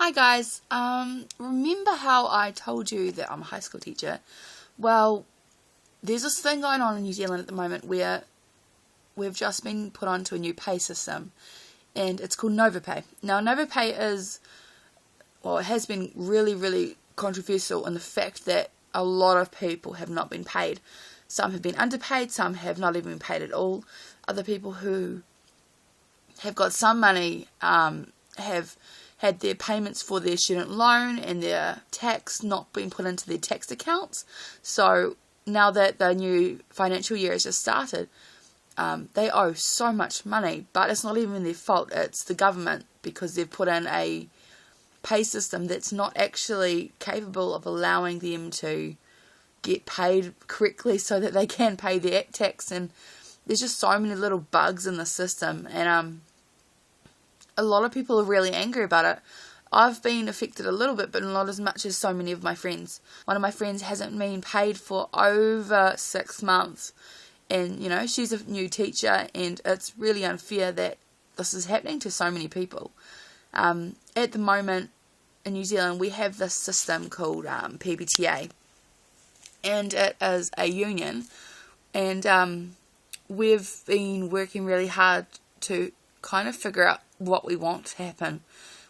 Hi guys, remember how I told you that I'm a high school teacher? Well, there's this thing going on in New Zealand at the moment where we've just been put onto a new pay system, and it's called Novopay. Now, Novopay it has been really controversial in the fact that a lot of people have not been paid. Some have been underpaid, some have not even been paid at all. Other people who have got some money have had their payments for their student loan and their tax not been put into their tax accounts. So now that the new financial year has just started, they owe so much money, but it's not even their fault. It's the government, because they've put in a pay system that's not actually capable of allowing them to get paid correctly so that they can pay their tax. And there's just so many little bugs in the system, and a lot of people are really angry about it. I've been affected a little bit, but not as much as so many of my friends. One of my friends hasn't been paid for over 6 months, and she's a new teacher, and it's really unfair that this is happening to so many people. At the moment in New Zealand, we have this system called PBTA, and it is a union, and we've been working really hard to kind of figure out what we want to happen.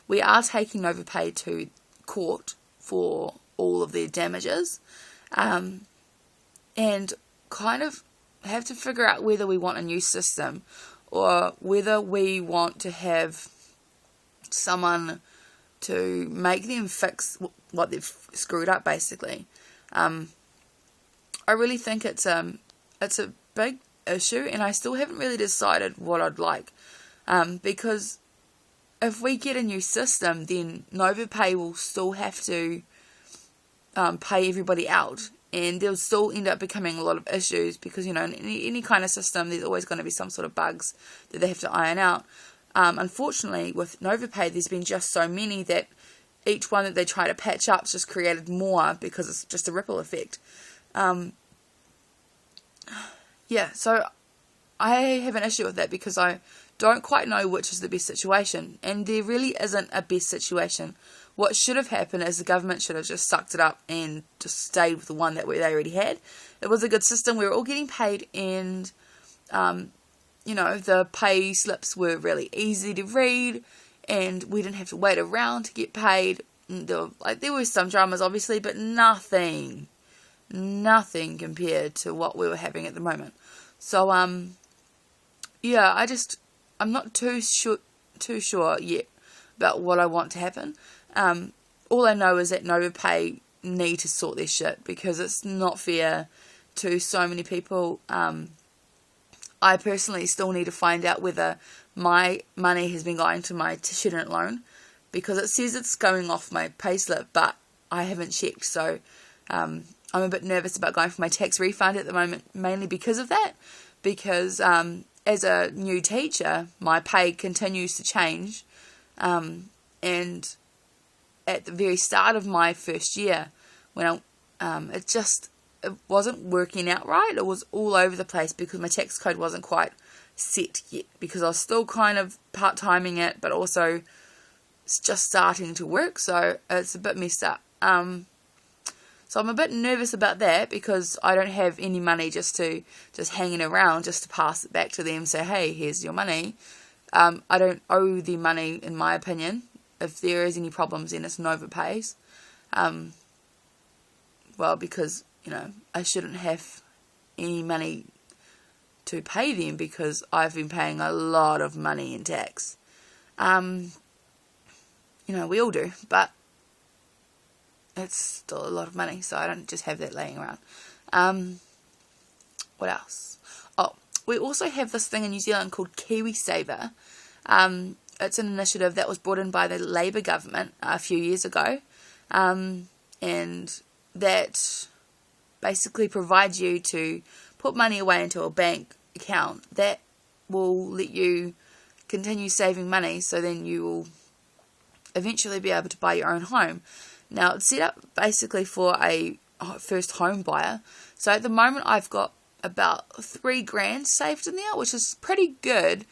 We are taking Novopay to court for all of their damages, and kind of have to figure out whether we want a new system or whether we want to have someone to make them fix what they've screwed up, basically. I really think it's a big issue, and I still haven't really decided what I'd like. Because if we get a new system, then Novopay will still have to pay everybody out, and there'll still end up becoming a lot of issues because, in any kind of system, there's always going to be some sort of bugs that they have to iron out. Unfortunately, with Novopay, there's been just so many that each one that they try to patch up just created more because it's just a ripple effect. So I have an issue with that because I don't quite know which is the best situation, and there really isn't a best situation. What should have happened is the government should have just sucked it up and just stayed with the one that they already had. It was a good system. We were all getting paid, and the pay slips were really easy to read, and we didn't have to wait around to get paid. There were some dramas, obviously, but nothing compared to what we were having at the moment. So I'm not too sure yet about what I want to happen. All I know is that Novopay need to sort their shit because it's not fair to so many people. I personally still need to find out whether my money has been going to my student loan, because it says it's going off my payslip, but I haven't checked. So I'm a bit nervous about going for my tax refund at the moment, mainly because of that. Because as a new teacher, my pay continues to change, and at the very start of my first year, when it wasn't working out right. It was all over the place because my tax code wasn't quite set yet, because I was still kind of part-timing it, but also it's just starting to work, so it's a bit messed up. So I'm a bit nervous about that because I don't have any money just hanging around just to pass it back to them and say, hey, here's your money. I don't owe the money, in my opinion. If there is any problems, then it's Novopay's. Because, I shouldn't have any money to pay them because I've been paying a lot of money in tax. We all do, but it's still a lot of money, so I don't just have that laying around. What else? Oh, we also have this thing in New Zealand called kiwisaver. It's an initiative that was brought in by the Labour government a few years ago, and that basically provides you to put money away into a bank account that will let you continue saving money, so then you will eventually be able to buy your own home. Now, it's set up basically for a first home buyer. So at the moment, I've got about $3,000 saved in there, which is pretty good.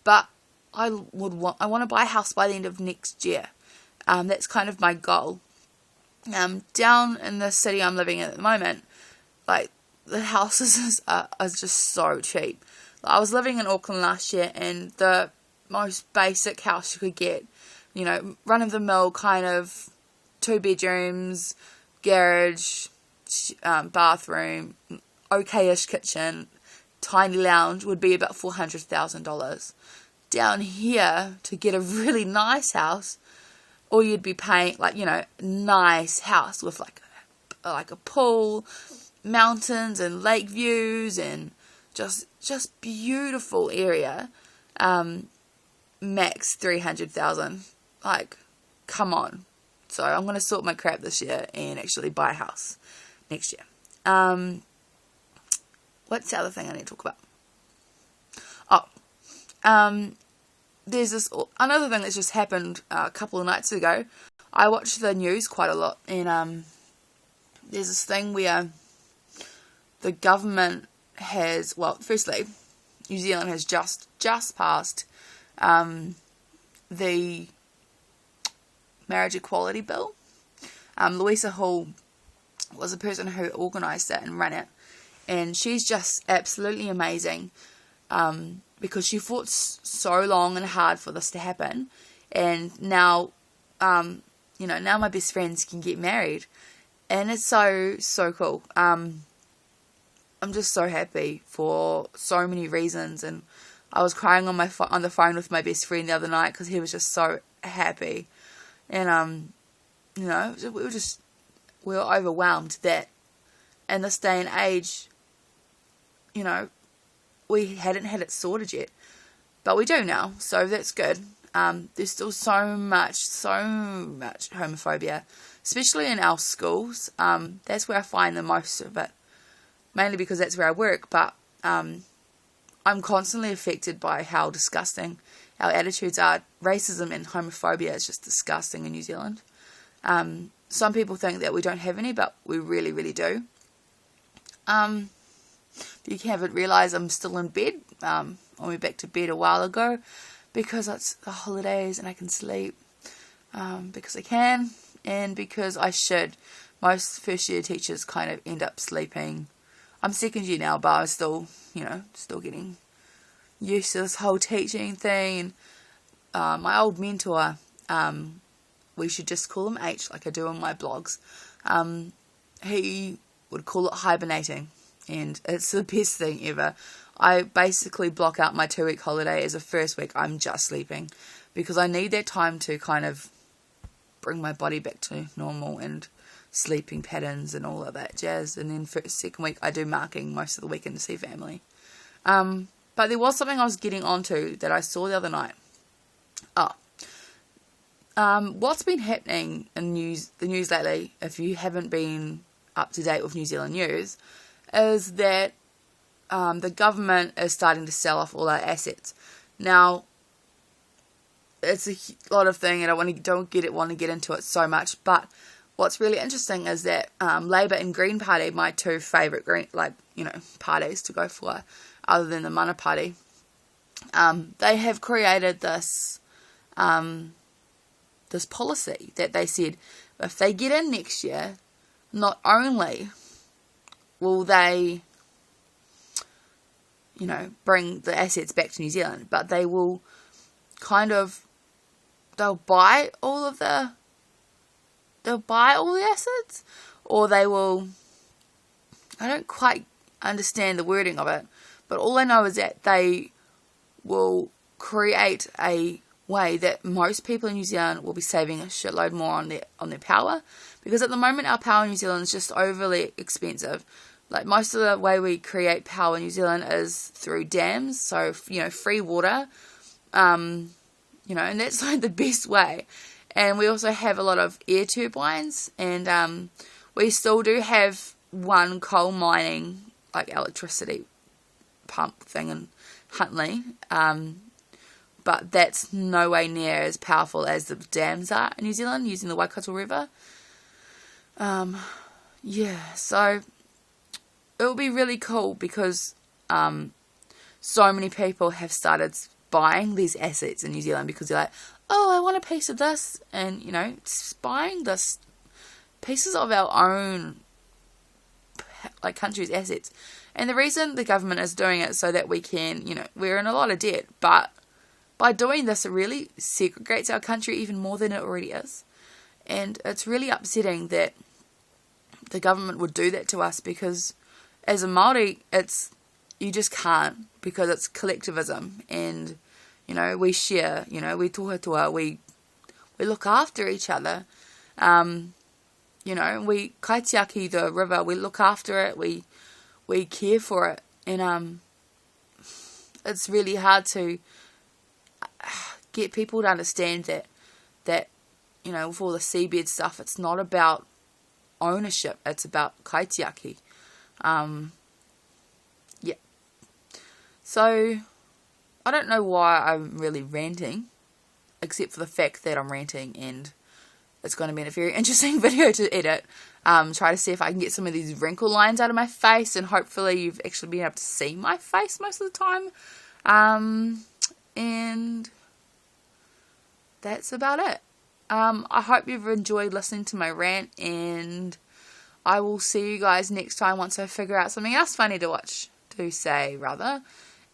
But I want to buy a house by the end of next year. That's kind of my goal. Down in the city I'm living in at the moment, like, the houses are just so cheap. I was living in Auckland last year, and the most basic house you could get, you know, run-of-the-mill kind of 2 bedrooms, garage, bathroom, okay-ish kitchen, tiny lounge, would be about $400,000. Down here, to get a really nice house, or you'd be paying, like, you know, nice house with like a pool, mountains and lake views, and just beautiful area, max 300,000. Like, come on. So I'm going to sort my crap this year and actually buy a house next year. What's the other thing I need to talk about? There's another thing that's just happened a couple of nights ago. I watch the news quite a lot, and there's this thing where the government has, well, firstly, New Zealand has just passed the marriage equality bill. Louisa Hall was the person who organised it and ran it, and she's just absolutely amazing, because she fought so long and hard for this to happen, and now, you know, now my best friends can get married, and it's so cool. I'm just so happy for so many reasons, and I was crying on the phone with my best friend the other night because he was just so happy, and you know, we were overwhelmed that in this day and age, you know, we hadn't had it sorted yet, but we do now, so that's good. There's still so much homophobia, especially in our schools. That's where I find the most of it, mainly because that's where I work, but I'm constantly affected by how disgusting our attitudes are. Racism and homophobia is just disgusting in New Zealand. Some people think that we don't have any, but we really, really do. You haven't realised I'm still in bed. I went back to bed a while ago because it's the holidays and I can sleep, because I can and because I should. Most first year teachers kind of end up sleeping. I'm second year now, but I'm still, you know, still getting used to this whole teaching thing. And my old mentor, we should just call him H, like I do on my blogs. He would call it hibernating, and it's the best thing ever. I basically block out my 2-week holiday as a first week I'm just sleeping, because I need that time to kind of bring my body back to normal and sleeping patterns and all of that jazz. And then second week I do marking most of the weekend to see family. But there was something I was getting onto that I saw the other night. What's been happening in the news lately, if you haven't been up to date with New Zealand news, is that the government is starting to sell off all our assets. Now, it's a lot of thing, and I want to get into it so much, but what's really interesting is that Labour and Green Party, my two favourite parties to go for, other than the Mana Party, they have created this this policy that they said if they get in next year, not only will they, bring the assets back to New Zealand, but they will they'll buy all the assets, or they will, I don't quite understand the wording of it, but all I know is that they will create a way that most people in New Zealand will be saving a shitload more on their power, because at the moment our power in New Zealand is just overly expensive. Like, most of the way we create power in New Zealand is through dams, so free water, and that's like the best way. And we also have a lot of air turbines, and we still do have one coal mining, like, electricity pump thing in Huntly, but that's no way near as powerful as the dams are in New Zealand, using the Waikato River. So it will be really cool, because so many people have started buying these assets in New Zealand, because they're like, oh, I want a piece of this, and, buying this pieces of our own, like, country's assets. And the reason the government is doing it so that we can, we're in a lot of debt, but by doing this, it really segregates our country even more than it already is. And it's really upsetting that the government would do that to us, because as a Māori, you just can't, because it's collectivism, and, we share, we tohatua, we look after each other. We kaitiaki the river, we look after it, we care for it, and it's really hard to get people to understand that with all the seabed stuff, it's not about ownership, it's about kaitiaki. Yeah. So, I don't know why I'm really ranting, except for the fact that I'm ranting, and it's going to be a very interesting video to edit. Try to see if I can get some of these wrinkle lines out of my face, and hopefully you've actually been able to see my face most of the time. And that's about it. I hope you've enjoyed listening to my rant, and I will see you guys next time once I figure out something else funny to say.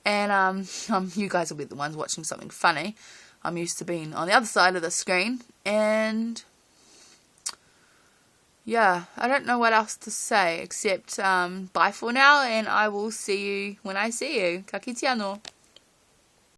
And you guys will be the ones watching something funny. I'm used to being on the other side of the screen, and yeah, I don't know what else to say except bye for now, and I will see you when I see you. Ka kite anō.